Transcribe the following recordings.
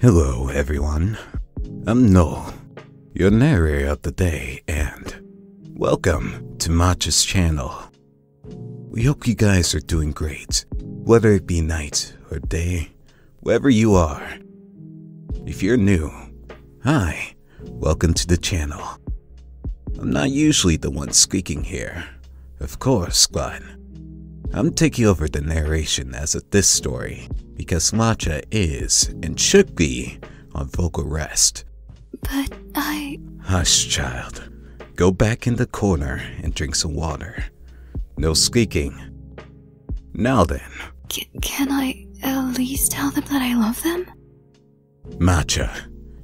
Hello everyone, I'm Noel, your narrator of the day, and welcome to Matcha's channel. We hope you guys are doing great, whether it be night or day, wherever you are. If you're new, hi, welcome to the channel. I'm not usually the one speaking here, of course, but I'm taking over the narration as of this story because Matcha is and should be on vocal rest. But Hush, child. Go back in the corner and drink some water. No squeaking. Now then. Can I at least tell them that I love them? Matcha,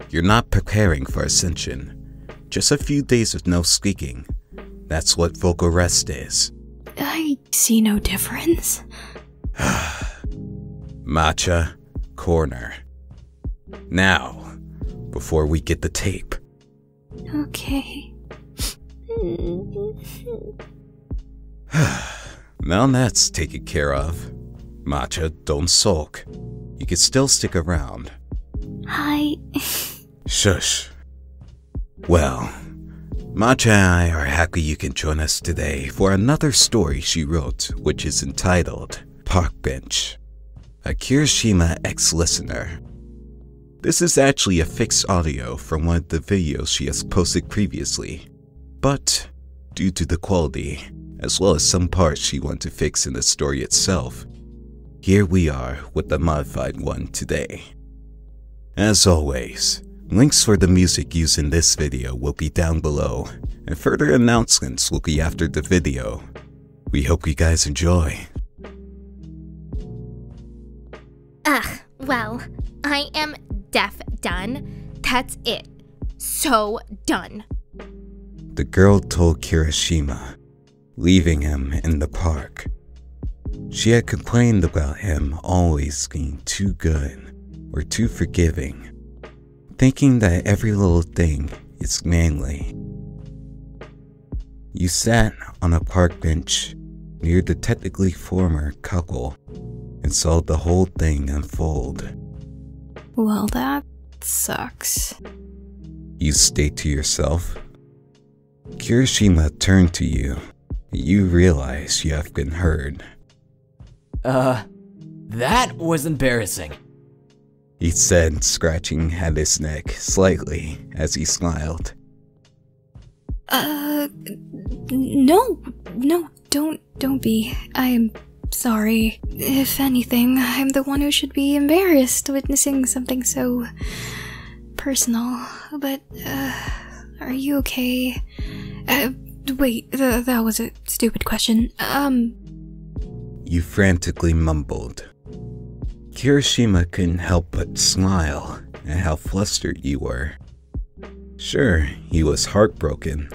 you're not preparing for Ascension. Just a few days of no squeaking. That's what vocal rest is. I see no difference. Matcha, corner. Now, before we get the tape. Okay. Now that's taken care of. Matcha, don't sulk. You can still stick around. Hi. Shush. Well, Matcha and I are happy you can join us today for another story she wrote, which is entitled Park Bench, a Kirishima ex-listener. This is actually a fixed audio from one of the videos she has posted previously, but due to the quality, as well as some parts she wanted to fix in the story itself, here we are with the modified one today. As always, links for the music used in this video will be down below, and further announcements will be after the video. We hope you guys enjoy. Well, I am deaf done. That's it. So done. The girl told Kirishima, leaving him in the park. She had complained about him always being too good or too forgiving, thinking that every little thing is manly. You sat on a park bench near the technically former couple and saw the whole thing unfold. Well, that sucks. You stayed to yourself. Kirishima turned to you. You realize you have been heard. That was embarrassing. He said, scratching at his neck slightly as he smiled. No, don't be. I am sorry. If anything, I'm the one who should be embarrassed witnessing something so personal. But, are you okay? Wait, that was a stupid question. You frantically mumbled. Kirishima couldn't help but smile at how flustered you were. Sure, he was heartbroken,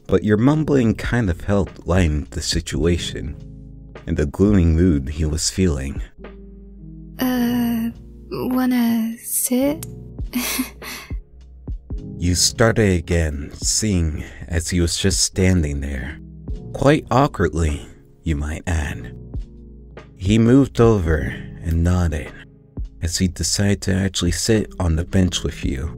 but your mumbling kind of helped lighten the situation and the gloomy mood he was feeling. Wanna sit? You started again, seeing as he was just standing there, quite awkwardly, you might add. He moved over and nodded as he decided to actually sit on the bench with you.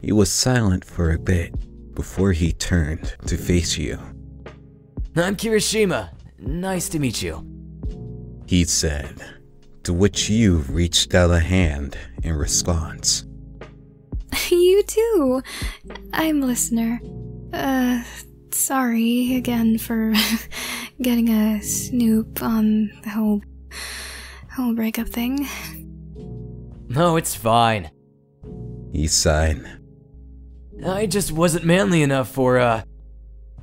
He was silent for a bit before he turned to face you. I'm Kirishima. Nice to meet you. He said, to which you reached out a hand in response. You too. I'm listener. Sorry again for getting a snoop on the whole breakup thing. No, it's fine. He sighed. I just wasn't manly enough for,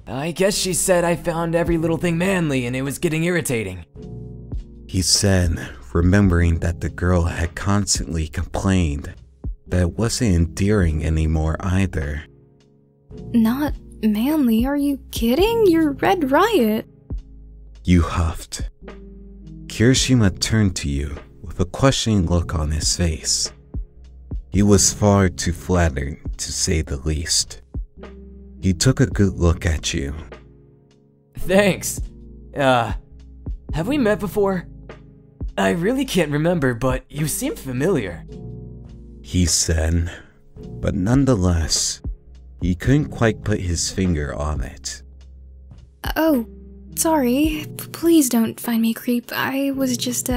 I guess she said I found every little thing manly and it was getting irritating. He said, remembering that the girl had constantly complained that it wasn't endearing anymore either. Not manly, are you kidding? You're Red Riot. You huffed. Kirishima turned to you with a questioning look on his face. He was far too flattered, to say the least. He took a good look at you. Thanks. Have we met before? I really can't remember, but you seem familiar. he said, but nonetheless, he couldn't quite put his finger on it. Oh, sorry. Please don't find me creep. I was just,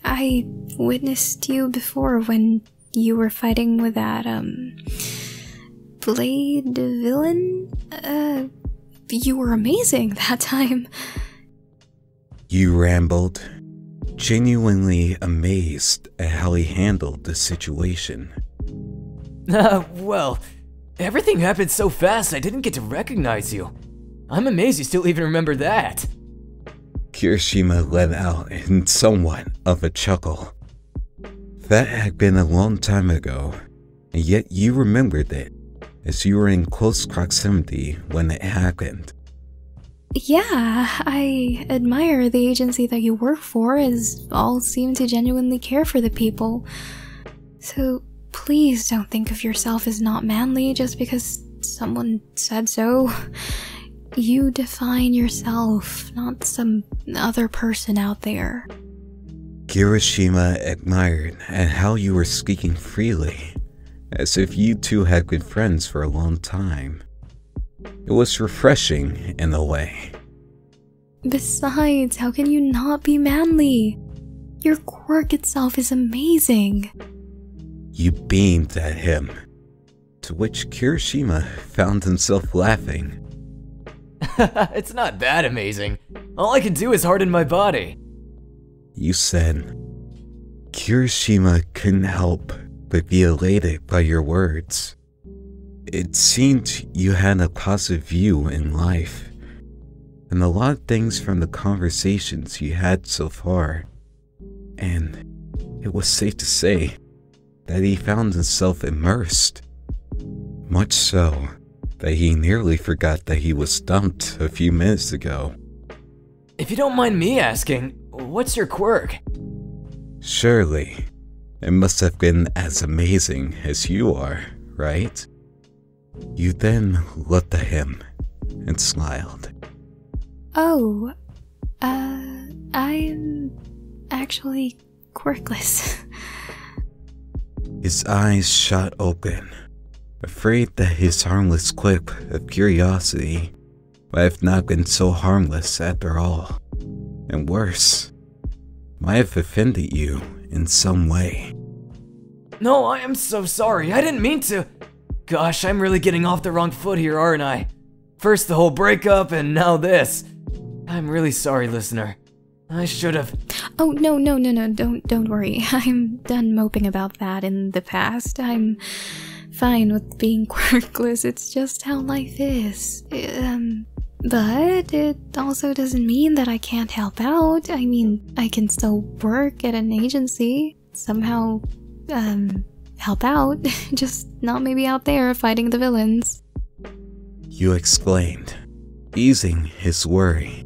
I witnessed you before when you were fighting with that, Blade villain? You were amazing that time. You rambled, genuinely amazed at how he handled the situation. Well, everything happened so fast I didn't get to recognize you. I'm amazed you still even remember that. Kirishima let out in somewhat of a chuckle. That had been a long time ago, and yet you remembered it, as you were in close proximity when it happened. Yeah, I admire the agency that you work for, as all seem to genuinely care for the people. So please don't think of yourself as not manly just because someone said so. You define yourself, not some other person out there. Kirishima admired at how you were speaking freely, as if you two had been friends for a long time. It was refreshing in a way. Besides, how can you not be manly? Your quirk itself is amazing. You beamed at him, to which Kirishima found himself laughing. It's not that amazing. All I can do is harden my body. You said. Kirishima couldn't help but be elated by your words. It seemed you had a positive view in life, and a lot of things from the conversations you had so far, and it was safe to say that he found himself immersed. Much so that he nearly forgot that he was dumped a few minutes ago. If you don't mind me asking, what's your quirk? Surely, it must have been as amazing as you are, right? You then looked at him and smiled. Oh, I'm actually quirkless. His eyes shot open, afraid that his harmless quip of curiosity might have not been so harmless after all, and worse, might have offended you in some way. No, I am so sorry. I didn't mean to. Gosh, I'm really getting off the wrong foot here, aren't I? First the whole breakup, and now this. I'm really sorry, listener. I should have. Oh, no, don't worry. I'm done moping about that in the past. I'm fine with being quirkless. It's just how life is. But it also doesn't mean that I can't help out. I mean, I can still work at an agency, somehow, help out, just not maybe out there fighting the villains. You exclaimed, easing his worry.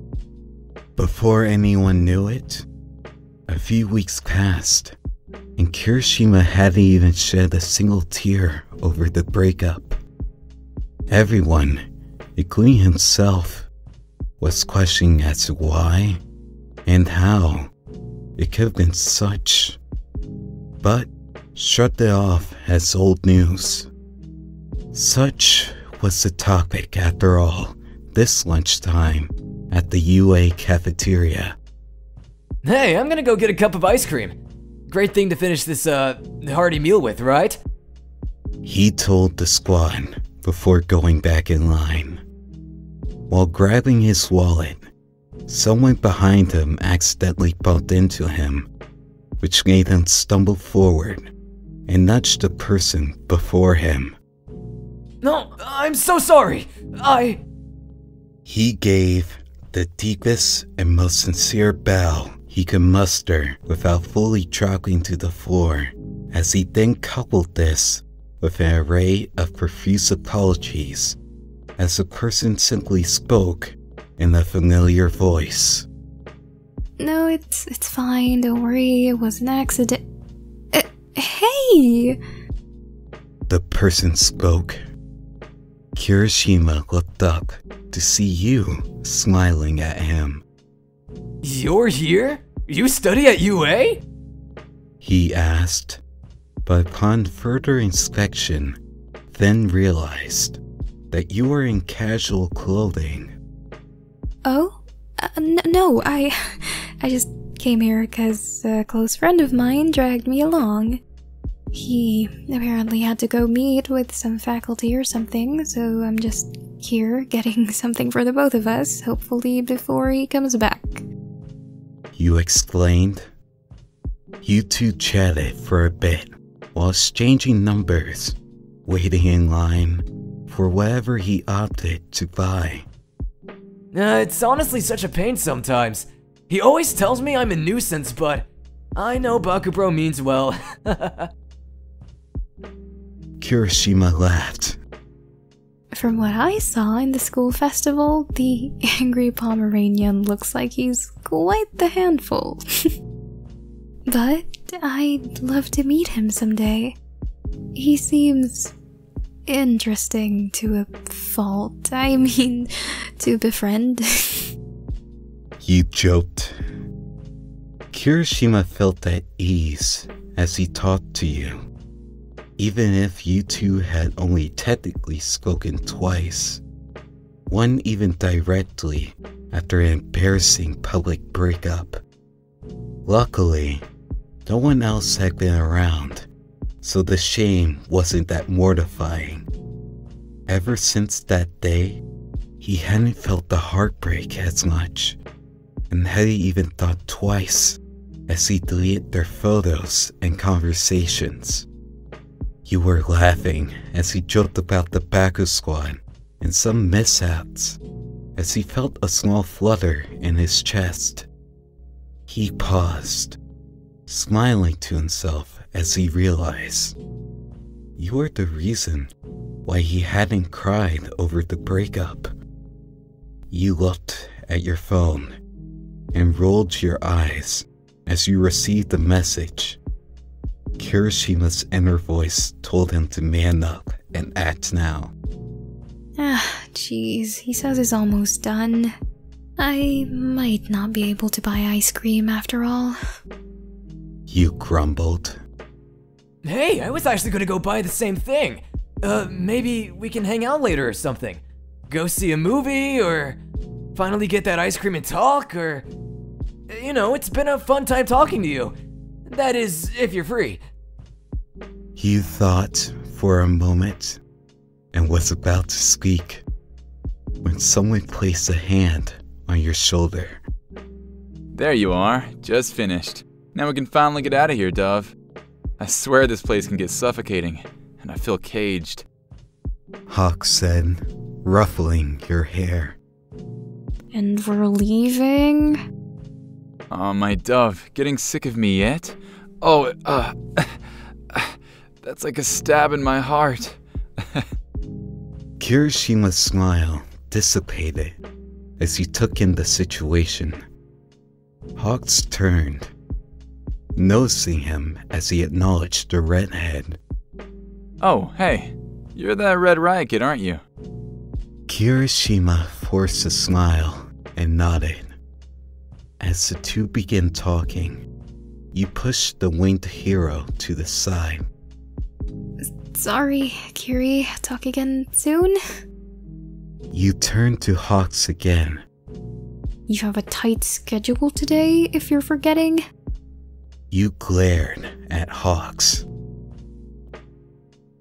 Before anyone knew it, a few weeks passed, and Kirishima hadn't even shed a single tear over the breakup. Everyone, including himself, was questioning as to why and how it could have been such, but shrugged it off as old news. Such was the topic after all this lunchtime at the UA cafeteria. Hey, I'm gonna go get a cup of ice cream. Great thing to finish this, hearty meal with, right? He told the squad before going back in line. While grabbing his wallet, someone behind him accidentally bumped into him, which made him stumble forward and nudged the person before him. No, I'm so sorry. He gave the deepest and most sincere bow he could muster without fully dropping to the floor, as he then coupled this with an array of profuse apologies as the person simply spoke in a familiar voice. No, it's fine, don't worry, it was an accident. Hey! The person spoke. Kirishima looked up to see you smiling at him. You're here? You study at UA? He asked, but upon further inspection, then realized that you were in casual clothing. Oh? No, I just came here because a close friend of mine dragged me along. He apparently had to go meet with some faculty or something, so I'm just here getting something for the both of us, hopefully before he comes back. You explained. You two chatted for a bit while exchanging numbers, waiting in line for whatever he opted to buy. It's honestly such a pain sometimes. He always tells me I'm a nuisance, but I know Bakubro means well. Kirishima laughed. From what I saw in the school festival, the angry Pomeranian looks like he's quite the handful. But I'd love to meet him someday. He seems interesting to a fault. I mean, to befriend. You joked. Kirishima felt at ease as he talked to you, even if you two had only technically spoken twice, one even directly after an embarrassing public breakup. Luckily, no one else had been around, so the shame wasn't that mortifying. Ever since that day, he hadn't felt the heartbreak as much, and hadn't even thought twice as he deleted their photos and conversations. You were laughing as he joked about the Baku squad and some mishaps, as he felt a small flutter in his chest. He paused, smiling to himself as he realized you were the reason why he hadn't cried over the breakup. You looked at your phone and rolled your eyes as you received the message. Kirishima's inner voice told him to man up and act now. Jeez, he says it's almost done. I might not be able to buy ice cream after all. You grumbled. Hey, I was actually gonna go buy the same thing. Maybe we can hang out later or something. Go see a movie, or finally get that ice cream and talk, or... You know, it's been a fun time talking to you. That is, if you're free. You thought for a moment and was about to speak when someone placed a hand on your shoulder. There you are, just finished. Now we can finally get out of here, Dove. I swear this place can get suffocating, and I feel caged. Hawk said, ruffling your hair. And we're leaving? Aw, my Dove, getting sick of me yet? Oh, that's like a stab in my heart. Kirishima's smile dissipated as he took in the situation. Hawks turned, noticing him as he acknowledged the redhead. Oh, hey, you're that Red Riot Kid, aren't you? Kirishima forced a smile and nodded. As the two began talking, you pushed the winged hero to the side. Sorry, Kiri. Talk again soon? You turned to Hawks again. You have a tight schedule today, if you're forgetting? You glared at Hawks.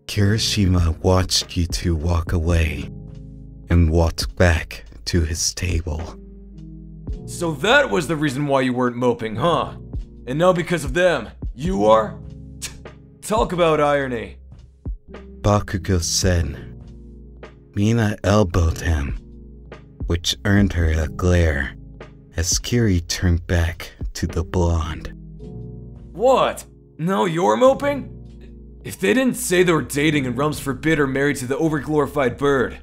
Kirishima watched you two walk away and walked back to his table. So that was the reason why you weren't moping, huh? And now because of them, you are? Talk about irony. Bakugo said. Mina elbowed him, which earned her a glare as Kiri turned back to the blonde. What? Now you're moping? If they didn't say they were dating in realms forbid or married to the overglorified bird,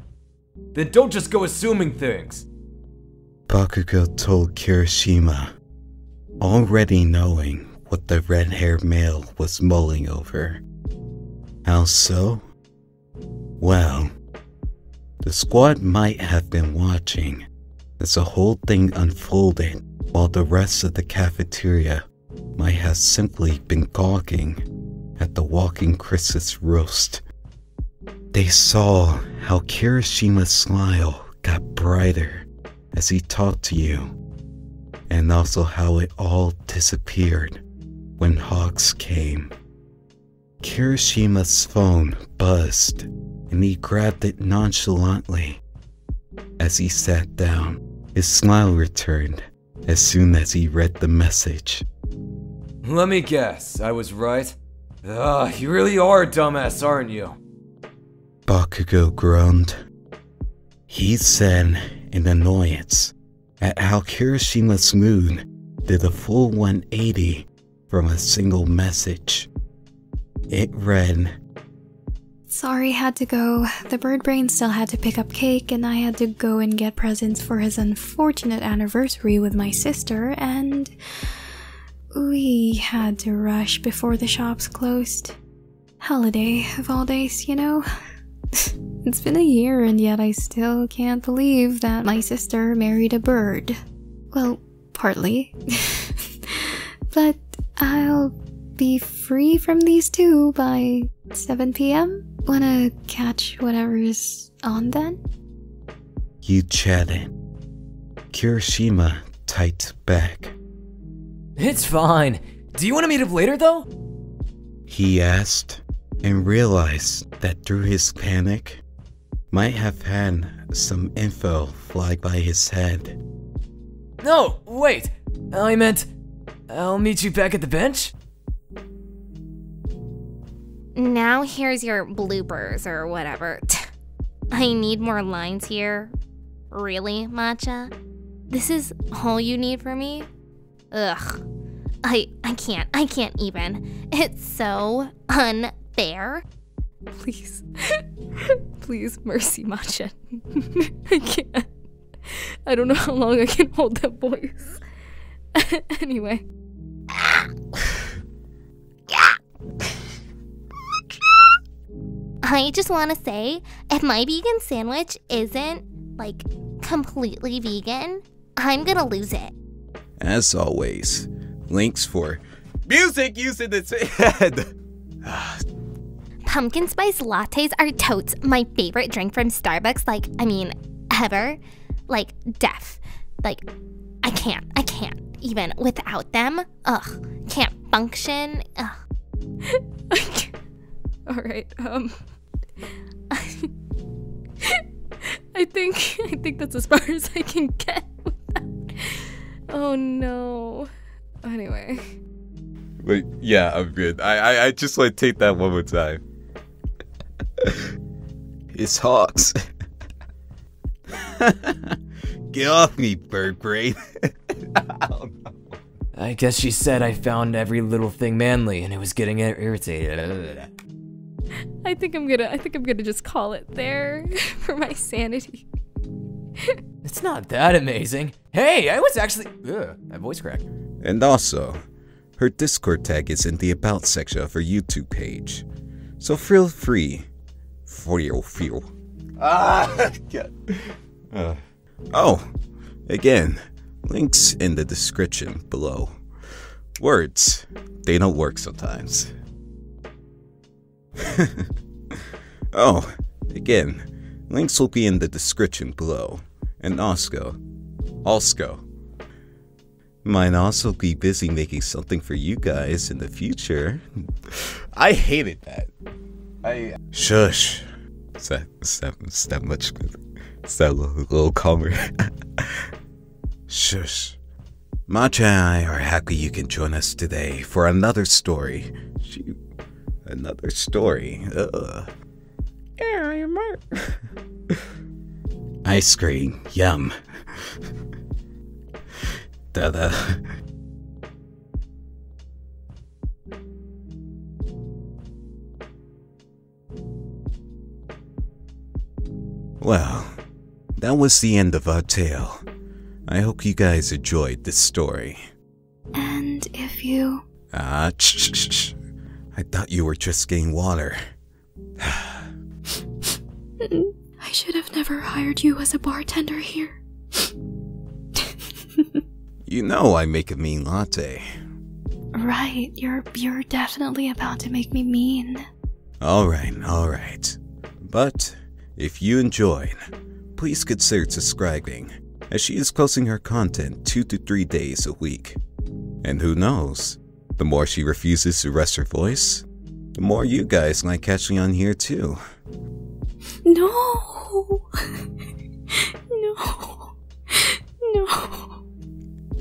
then don't just go assuming things. Bakugo told Kirishima, already knowing what the red-haired male was mulling over. How so? Well, the squad might have been watching as the whole thing unfolded, while the rest of the cafeteria might have simply been gawking at the Walking Christmas roast. They saw how Kirishima's smile got brighter as he talked to you, and also how it all disappeared when Hawks came. Kirishima's phone buzzed, and he grabbed it nonchalantly. As he sat down, his smile returned as soon as he read the message. Let me guess, I was right? You really are a dumbass, aren't you? Bakugo groaned. He said in annoyance at how Kirishima's mood did a full 180 from a single message. It read, Sorry, had to go. The bird brain still had to pick up cake, and I had to go and get presents for his unfortunate anniversary with my sister, and we had to rush before the shops closed. Holiday of all days, you know? It's been a year, and yet I still can't believe that my sister married a bird. Well, partly. But I'll be free from these two by 7 p.m. Wanna catch whatever's on then? You chatted. Kirishima typed back. It's fine. Do you want to meet up later, though? He asked, and realized that through his panic, might have had some info fly by his head. No, wait. I meant, I'll meet you back at the bench? Now here's your bloopers or whatever. I need more lines here. Really, Matcha? This is all you need from me? Ugh. I can't even. It's so unfair. Please. Please, mercy, Matcha. I can't. I don't know how long I can hold that voice. Anyway. I just want to say, if my vegan sandwich isn't, like, completely vegan, I'm gonna lose it. As always, links for music using its head. Pumpkin spice lattes are totes my favorite drink from Starbucks, like, I mean, ever. Like, def. Like, I can't even without them. Ugh, can't function. Ugh. Alright, I think that's as far as I can get without. Oh no. Anyway. But yeah, I'm good. I just want to take that one more time. It's Hawks. Get off me, bird brain. I guess she said I found every little thing manly and it was getting irritated. I think I'm gonna just call it there for my sanity. It's not that amazing. Hey, I was actually... my voice cracked. And also, her Discord tag is in the About section of her YouTube page. So feel free. Feel. Oh, again, links in the description below. Words, they don't work sometimes. Oh, again, links will be in the description below. And also, might also be busy making something for you guys in the future. I hated that. Shush. Is that much good? Is that a little calmer? Shush. Matcha and I are happy you can join us today for another story. Another story. Ice cream. Yum. Dada. Well, that was the end of our tale. I hope you guys enjoyed this story. And if you... Shh. I thought you were just getting water. I should have never hired you as a bartender here. You know I make a mean latte. Right, you're definitely about to make me mean. Alright. But if you enjoyed, please consider subscribing, as she is posting her content 2 to 3 days a week. And who knows, the more she refuses to rest her voice, the more you guys might catch me on here too. No! No.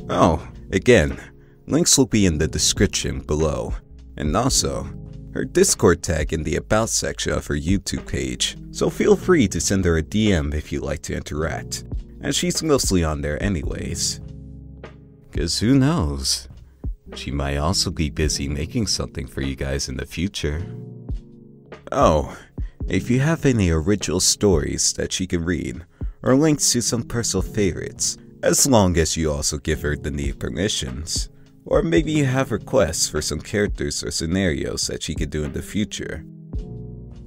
Oh, again, links will be in the description below, and also her Discord tag in the About section of her YouTube page, so feel free to send her a DM if you'd like to interact, as she's mostly on there anyways. Cause who knows, she might also be busy making something for you guys in the future. Oh, if you have any original stories that she can read, or links to some personal favorites, as long as you also give her the needed permissions, or maybe you have requests for some characters or scenarios that she could do in the future,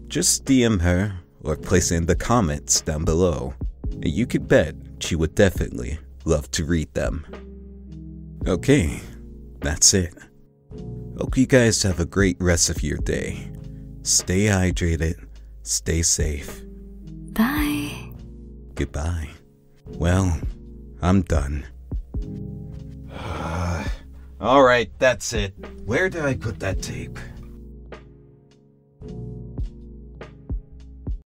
just DM her or place it in the comments down below, and you could bet she would definitely love to read them. Okay, that's it. Hope you guys have a great rest of your day. Stay hydrated, stay safe. Bye. Goodbye. Well, I'm done. Alright, that's it. Where did I put that tape?